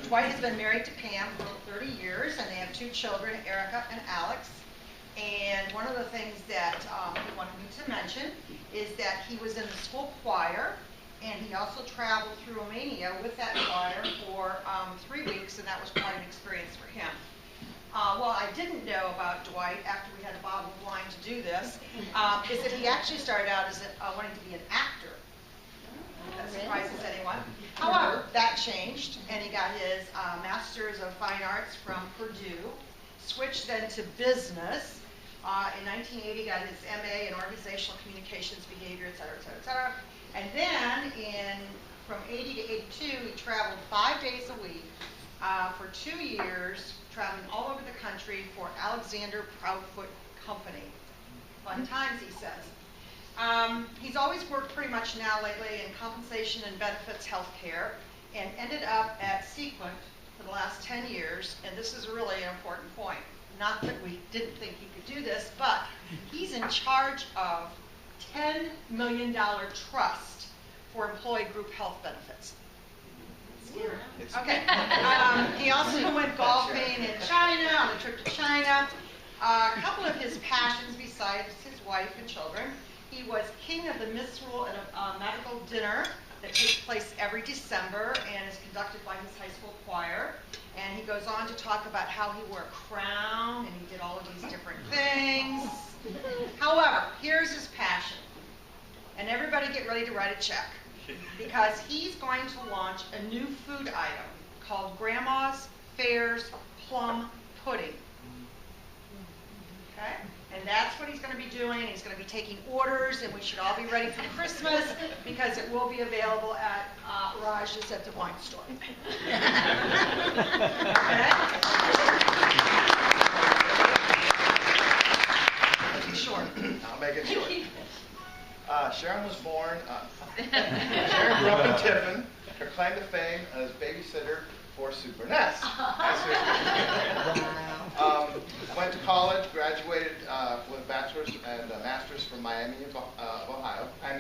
Dwight has been married to Pam for 30 years, and they have 2 children, Erica and Alex. And one of the things that he wanted me to mention is that he was in the school choir, and he also traveled through Romania with that choir for 3 weeks, and that was quite an experience for him. What I didn't know about Dwight after we had a bottle of wine to do this is that he actually started out as wanting to be an actor. That surprises anyone. However, that changed, and he got his Master's of Fine Arts from Purdue, switched then to business. In 1980, got his MA in Organizational Communications, Behavior, et cetera, et cetera, et cetera. And then from 80 to 82, he traveled 5 days a week for 2 years, traveling all over the country for Alexander Proudfoot Company. Fun times, he says. He's always worked pretty much now lately in compensation and benefits healthcare, and ended up at Sequent for the last 10 years, and this is really an important point. Not that we didn't think he could do this, but he's in charge of $10 million trust for employee group health benefits. Okay. He also went golfing in China, on a trip to China. A couple of his passions besides his wife and children. He was king of the minstrel at a medical dinner that takes place every December and is conducted by his high school choir. And he goes on to talk about how he wore a crown and he did all of these different things. However, here's his passion. And everybody get ready to write a check, because he's going to launch a new food item called Grandma's Fair's Plum Pudding. Okay? And that's what he's going to be doing. He's going to be taking orders, and we should all be ready for Christmas, because it will be available at Raj's at the wine store. Okay? Short. I'll make it short. Sharon was born, Sharon grew up in Tiffin. Her claim to fame as babysitter for Super Ness. Went to college, graduated with a bachelor's and a master's from Miami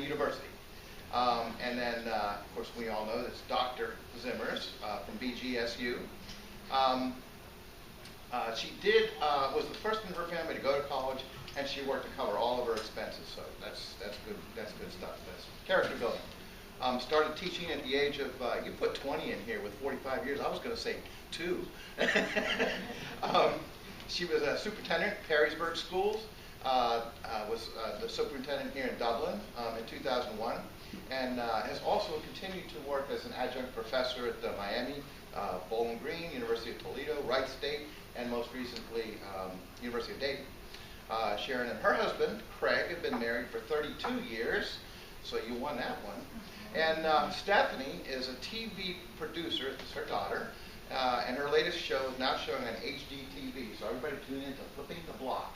University. And then, of course, we all know this Dr. Zimmers from BGSU. She was the first in her family to go to college, and she worked to cover all of her expenses. So that's good stuff. That's character building. Started teaching at the age of, you put 20 in here with 45 years. I was going to say 2. She was a superintendent at Perrysburg Schools, was the superintendent here in Dublin in 2001, and has also continued to work as an adjunct professor at Miami, Bowling Green, University of Toledo, Wright State, and most recently University of Dayton. Sharon and her husband, Craig, have been married for 32 years, so you won that one. And Stephanie is a TV producer, it's her daughter, and her latest show is now showing on HD TV, so everybody tune in to Flipping the Block.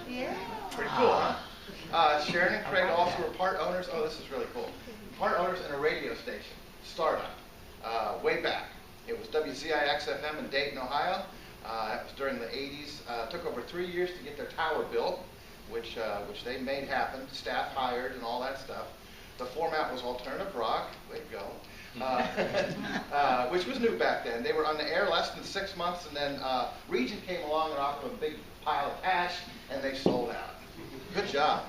Yeah. Pretty cool, huh? Sharon and Craig also are part owners, oh, this is really cool, part owners in a radio station, startup, way back. It was WZIX-FM in Dayton, Ohio. It was during the 80s. Took over 3 years to get their tower built, which they made happen, staff hired and all that stuff. The format was alternative rock, way to go, which was new back then. They were on the air less than 6 months, and then Region came along and offered a big pile of cash, and they sold out. Good job.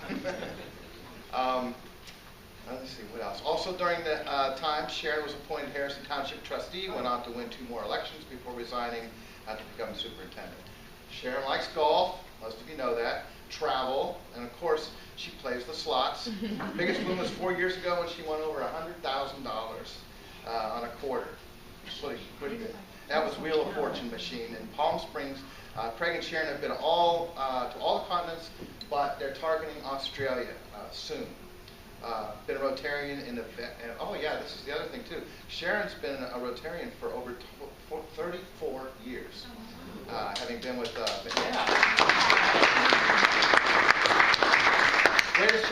Let's see, what else? Also during the time, Sharon was appointed Harrison Township trustee, went on to win 2 more elections before resigning to become superintendent. Sharon likes golf, most of you know that, travel, and of course, she plays the slots. Biggest win was 4 years ago when she won over $100,000 on a quarter. Pretty good. That was Wheel of Fortune machine in Palm Springs. Craig and Sharon have been to all the continents, but they're targeting Australia soon. Been a Rotarian in the, oh yeah, this is the other thing too. Sharon's been a Rotarian for over 34 years, having been with, Greatest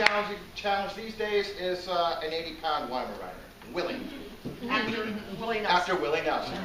challenge these days is an 80-pound Weimaraner, Willie. After Willie Nelson. After Willie Nelson.